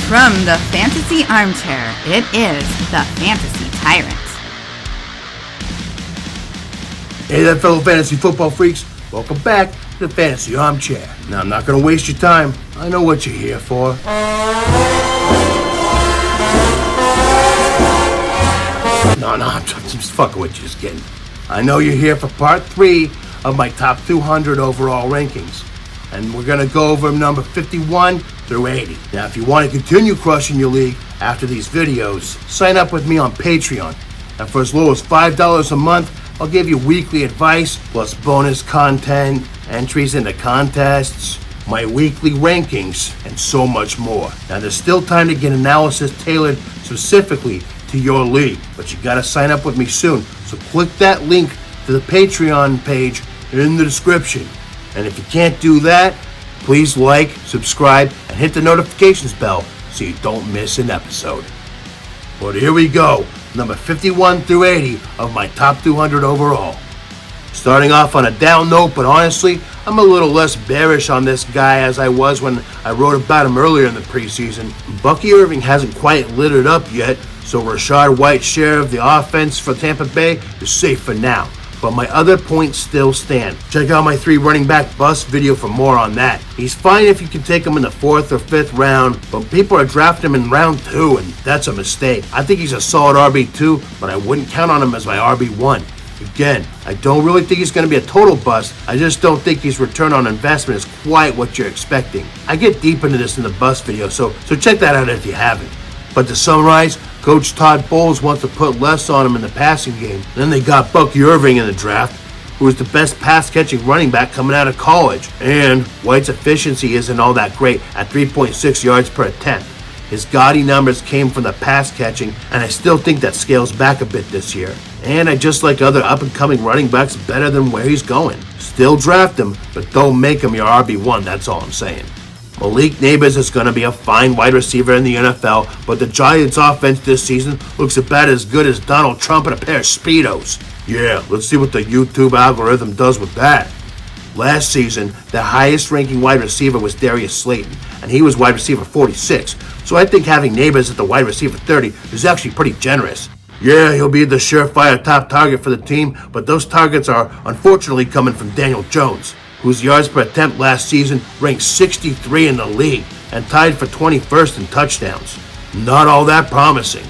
From the Fantasy Armchair, it is the Fantasy TyRant. Hey there, fellow fantasy football freaks. Welcome back to the Fantasy Armchair. Now, I'm not going to waste your time. I know what you're here for. No, I'm just fucking with you, just kidding. I know you're here for part 3 of my top 200 overall rankings. And we're going to go over number 51 through 80. Now, if you want to continue crushing your league after these videos, sign up with me on Patreon. And for as low as $5 a month, I'll give you weekly advice, plus bonus content, entries into contests, my weekly rankings, and so much more. Now, there's still time to get analysis tailored specifically to your league, but you gotta sign up with me soon. So click that link to the Patreon page in the description. And if you can't do that, please like, subscribe, and hit the notifications bell so you don't miss an episode. But here we go, number 51 through 80 of my top 200 overall. Starting off on a down note, but honestly, I'm a little less bearish on this guy as I was when I wrote about him earlier in the preseason. Bucky Irving hasn't quite lit it up yet, so Rachaad White's share of the offense for Tampa Bay is safe for now. But my other points still stand. Check out my 3 running back bust video for more on that. He's fine if you can take him in the 4th or 5th round, but people are drafting him in round 2, and that's a mistake. I think he's a solid RB2, but I wouldn't count on him as my RB1. Again, I don't really think he's going to be a total bust. I just don't think his return on investment is quite what you're expecting. I get deep into this in the bust video, so check that out if you haven't. But to summarize, Coach Todd Bowles wants to put less on him in the passing game. Then they got Bucky Irving in the draft, who was the best pass-catching running back coming out of college. And White's efficiency isn't all that great at 3.6 yards per attempt. His gaudy numbers came from the pass catching, and I still think that scales back a bit this year. And I just like other up-and-coming running backs better than where he's going. Still draft him, but don't make him your RB1, that's all I'm saying. Malik Nabers is going to be a fine wide receiver in the NFL, but the Giants' offense this season looks about as good as Donald Trump and a pair of Speedos. Yeah, let's see what the YouTube algorithm does with that. Last season, the highest-ranking wide receiver was Darius Slayton, and he was wide receiver 46, so I think having Nabers at the wide receiver 30 is actually pretty generous. Yeah, he'll be the surefire top target for the team, but those targets are unfortunately coming from Daniel Jones, whose yards per attempt last season ranked 63 in the league and tied for 21st in touchdowns. Not all that promising.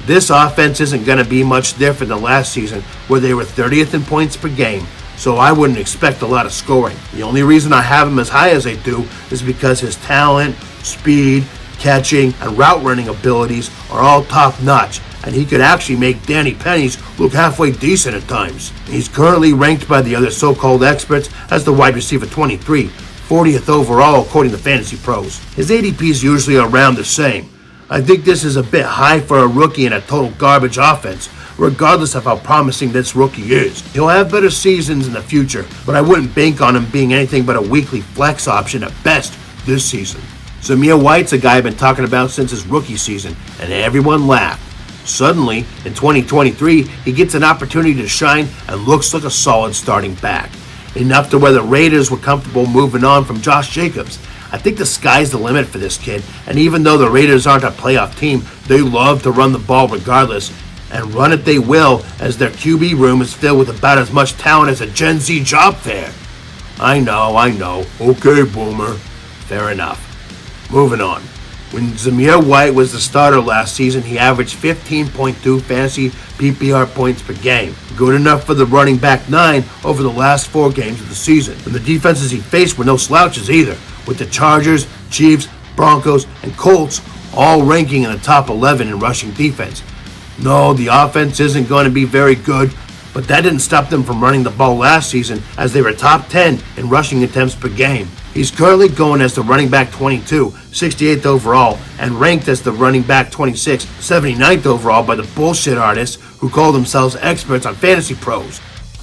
This offense isn't going to be much different than last season, where they were 30th in points per game, so I wouldn't expect a lot of scoring. The only reason I have him as high as I do is because his talent, speed, catching, and route running abilities are all top-notch, and he could actually make Danny Pennies look halfway decent at times. He's currently ranked by the other so-called experts as the wide receiver 23, 40th overall according to Fantasy Pros. His ADP is usually around the same. I think this is a bit high for a rookie in a total garbage offense, regardless of how promising this rookie is. He'll have better seasons in the future, but I wouldn't bank on him being anything but a weekly flex option at best this season. Zamir White's a guy I've been talking about since his rookie season, and everyone laughed. Suddenly, in 2023, he gets an opportunity to shine and looks like a solid starting back. Enough to where the Raiders were comfortable moving on from Josh Jacobs. I think the sky's the limit for this kid, and even though the Raiders aren't a playoff team, they love to run the ball regardless, and run it they will, as their QB room is filled with about as much talent as a Gen Z job fair. I know. Okay, Boomer. Fair enough. Moving on. When Zamir White was the starter last season, he averaged 15.2 fantasy PPR points per game. Good enough for the running back 9 over the last 4 games of the season. And the defenses he faced were no slouches either, with the Chargers, Chiefs, Broncos, and Colts all ranking in the top 11 in rushing defense. No, the offense isn't going to be very good, but that didn't stop them from running the ball last season, as they were top 10 in rushing attempts per game. He's currently going as the running back 22, 68th overall, and ranked as the running back 26, 79th overall by the bullshit artists who call themselves experts on Fantasy Pros.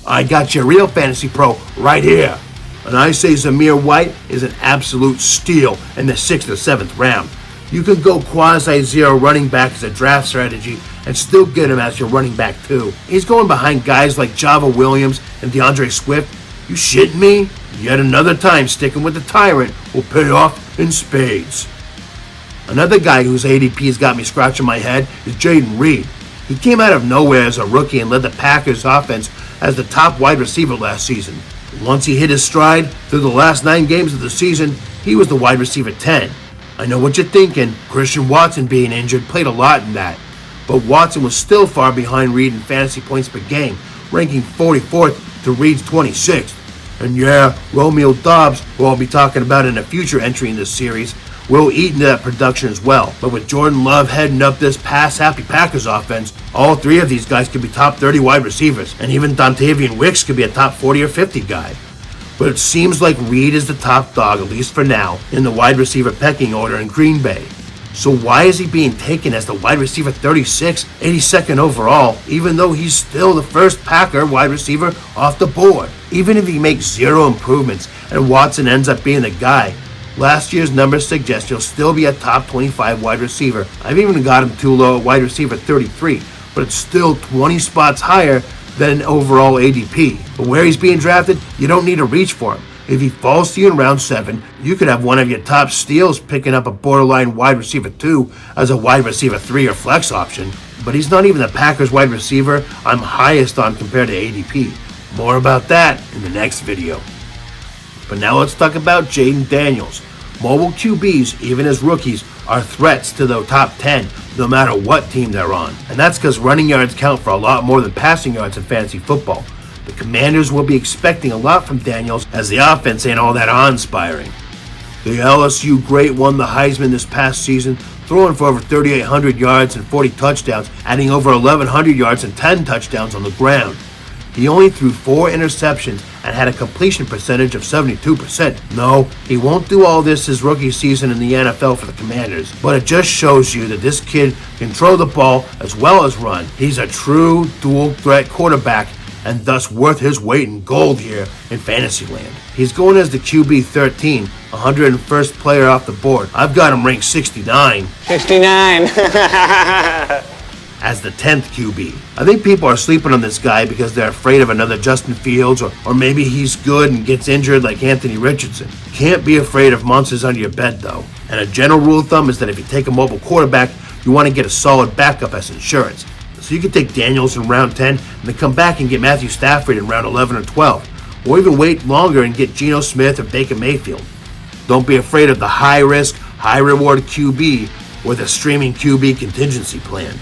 I got your real Fantasy Pro right here. And I say Zamir White is an absolute steal in the 6th or 7th round. You can go quasi-zero running back as a draft strategy and still get him as your running back too. He's going behind guys like Java Williams and DeAndre Swift. You shitting me? Yet another time sticking with the TyRant will pay off in spades. Another guy whose ADP's got me scratching my head is Jayden Reed. He came out of nowhere as a rookie and led the Packers offense as the top wide receiver last season. Once he hit his stride, through the last 9 games of the season, he was the wide receiver 10. I know what you're thinking. Christian Watson being injured played a lot in that. But Watson was still far behind Reed in fantasy points per game, ranking 44th to Reed's 26th. And yeah, Romeo Doubs, who I'll be talking about in a future entry in this series, will eat into that production as well. But with Jordan Love heading up this pass-happy Packers offense, all 3 of these guys could be top 30 wide receivers, and even Dontavian Wicks could be a top 40 or 50 guy. But it seems like Reed is the top dog, at least for now, in the wide receiver pecking order in Green Bay. So why is he being taken as the wide receiver 36, 82nd overall, even though he's still the first Packer wide receiver off the board? Even if he makes 0 improvements and Watson ends up being the guy, last year's numbers suggest he'll still be a top 25 wide receiver. I've even got him too low at wide receiver 33, but it's still 20 spots higher than overall ADP. But where he's being drafted, you don't need to reach for him. If he falls to you in round 7, you could have one of your top steals picking up a borderline wide receiver 2 as a wide receiver 3 or flex option. But he's not even the Packers wide receiver I'm highest on compared to ADP. More about that in the next video. But now let's talk about Jayden Daniels. Mobile QBs, even as rookies, are threats to the top 10 no matter what team they're on. And that's because running yards count for a lot more than passing yards in fantasy football. The Commanders will be expecting a lot from Daniels as the offense ain't all that awe-inspiring. The LSU great won the Heisman this past season, throwing for over 3,800 yards and 40 touchdowns, adding over 1,100 yards and 10 touchdowns on the ground. He only threw 4 interceptions and had a completion percentage of 72%. No, he won't do all this his rookie season in the NFL for the Commanders, but it just shows you that this kid can throw the ball as well as run. He's a true dual-threat quarterback and thus worth his weight in gold here in Fantasyland. He's going as the QB 13, 101st player off the board. I've got him ranked 69. 69. As the 10th QB. I think people are sleeping on this guy because they're afraid of another Justin Fields, or maybe he's good and gets injured like Anthony Richardson. Can't be afraid of monsters under your bed though. And a general rule of thumb is that if you take a mobile quarterback, you want to get a solid backup as insurance. So you can take Daniels in round 10 and then come back and get Matthew Stafford in round 11 or 12. Or even wait longer and get Geno Smith or Baker Mayfield. Don't be afraid of the high-risk, high-reward QB with a streaming QB contingency plan.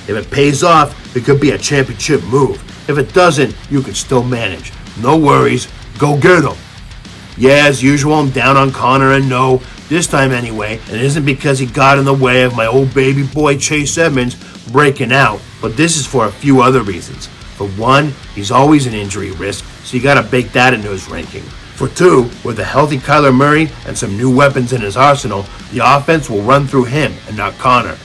If it pays off, it could be a championship move. If it doesn't, you can still manage. No worries, go get him. Yeah, as usual, I'm down on Connor, and no, this time anyway, and it isn't because he got in the way of my old baby boy Chase Edmonds breaking out, but this is for a few other reasons. For one, he's always an injury risk, so you gotta bake that into his ranking. For two, with a healthy Kyler Murray and some new weapons in his arsenal, the offense will run through him and not Connor.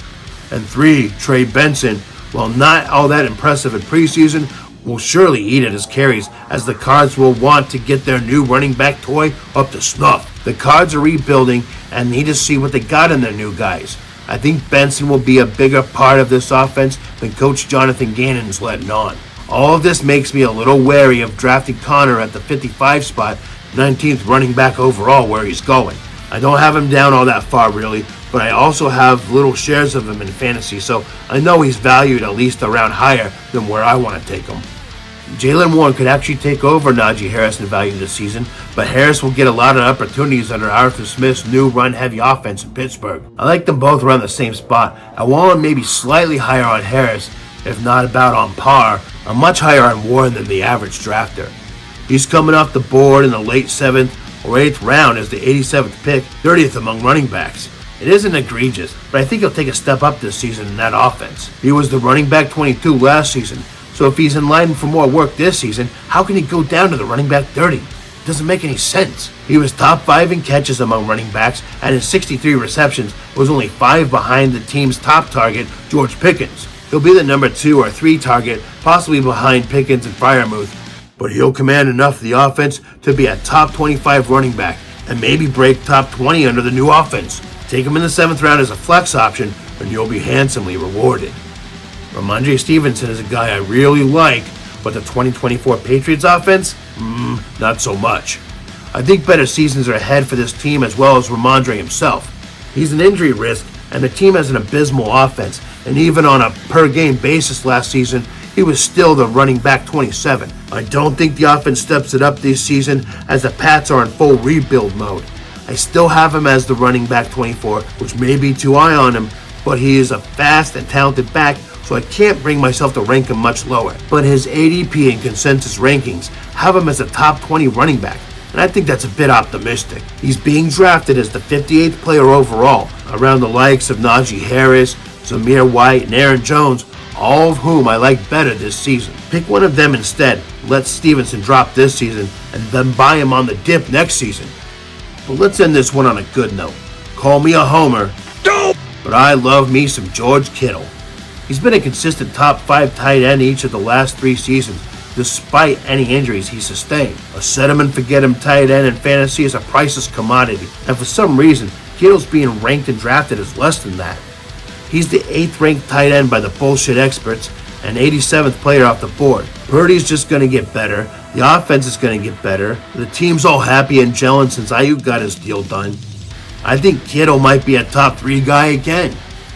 And three, Trey Benson, while not all that impressive in preseason, will surely eat at his carries as the Cards will want to get their new running back toy up to snuff. The Cards are rebuilding and need to see what they got in their new guys. I think Benson will be a bigger part of this offense than Coach Jonathan Gannon is letting on. All of this makes me a little wary of drafting Connor at the 55 spot, 19th running back overall where he's going. I don't have him down all that far really, but I also have little shares of him in fantasy, so I know he's valued at least a round higher than where I want to take him. Jaylen Warren could actually take over Najee Harris in value this season, but Harris will get a lot of opportunities under Arthur Smith's new run-heavy offense in Pittsburgh. I like them both around the same spot. I want him maybe slightly higher on Harris, if not about on par. I'm much higher on Warren than the average drafter. He's coming off the board in the late 7th or 8th round as the 87th pick, 30th among running backs. It isn't egregious, but I think he'll take a step up this season in that offense. He was the running back 22 last season, so if he's in line for more work this season, how can he go down to the running back 30? It doesn't make any sense. He was top 5 in catches among running backs, and in 63 receptions was only 5 behind the team's top target, George Pickens. He'll be the number 2 or 3 target, possibly behind Pickens and Freiermuth, but he'll command enough of the offense to be a top 25 running back, and maybe break top 20 under the new offense. Take him in the 7th round as a flex option, and you'll be handsomely rewarded. Rhamondre Stevenson is a guy I really like, but the 2024 Patriots offense? Not so much. I think better seasons are ahead for this team as well as Rhamondre himself. He's an injury risk, and the team has an abysmal offense, and even on a per-game basis last season, he was still the running back 27. I don't think the offense steps it up this season as the Pats are in full rebuild mode. I still have him as the running back 24, which may be too high on him, but he is a fast and talented back, so I can't bring myself to rank him much lower. But his ADP and consensus rankings have him as a top 20 running back, and I think that's a bit optimistic. He's being drafted as the 58th player overall, around the likes of Najee Harris, Zamir White, and Aaron Jones, all of whom I like better this season. Pick one of them instead, let Stevenson drop this season, and then buy him on the dip next season. But let's end this one on a good note. Call me a homer, but I love me some George Kittle. He's been a consistent top 5 tight end each of the last 3 seasons, despite any injuries he sustained. A set him and forget him tight end in fantasy is a priceless commodity, and for some reason, Kittle's being ranked and drafted as less than that. He's the 8th ranked tight end by the bullshit experts and 87th player off the board. Purdy's just going to get better. The offense is going to get better. The team's all happy and gelling since Ayuk got his deal done. I think Kittle might be a top 3 guy again.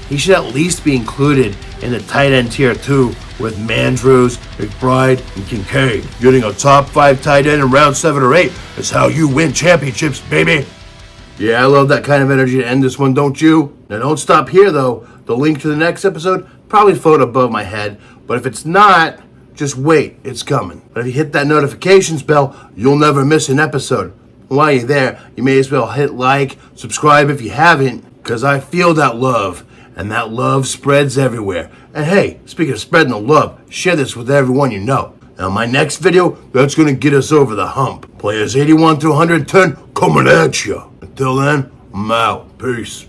He should at least be included in the tight end tier 2 with Mandrews, McBride, and Kincaid. Getting a top 5 tight end in round 7 or 8 is how you win championships, baby. Yeah, I love that kind of energy to end this one, don't you? Now don't stop here though. The link to the next episode probably float above my head, but if it's not, just wait, it's coming. But if you hit that notifications bell, you'll never miss an episode. While you're there, you may as well hit like, subscribe if you haven't, because I feel that love, and that love spreads everywhere. And hey, speaking of spreading the love, share this with everyone you know. Now my next video, that's going to get us over the hump. Players 81 through 110 coming at you. Until then, I'm out. Peace.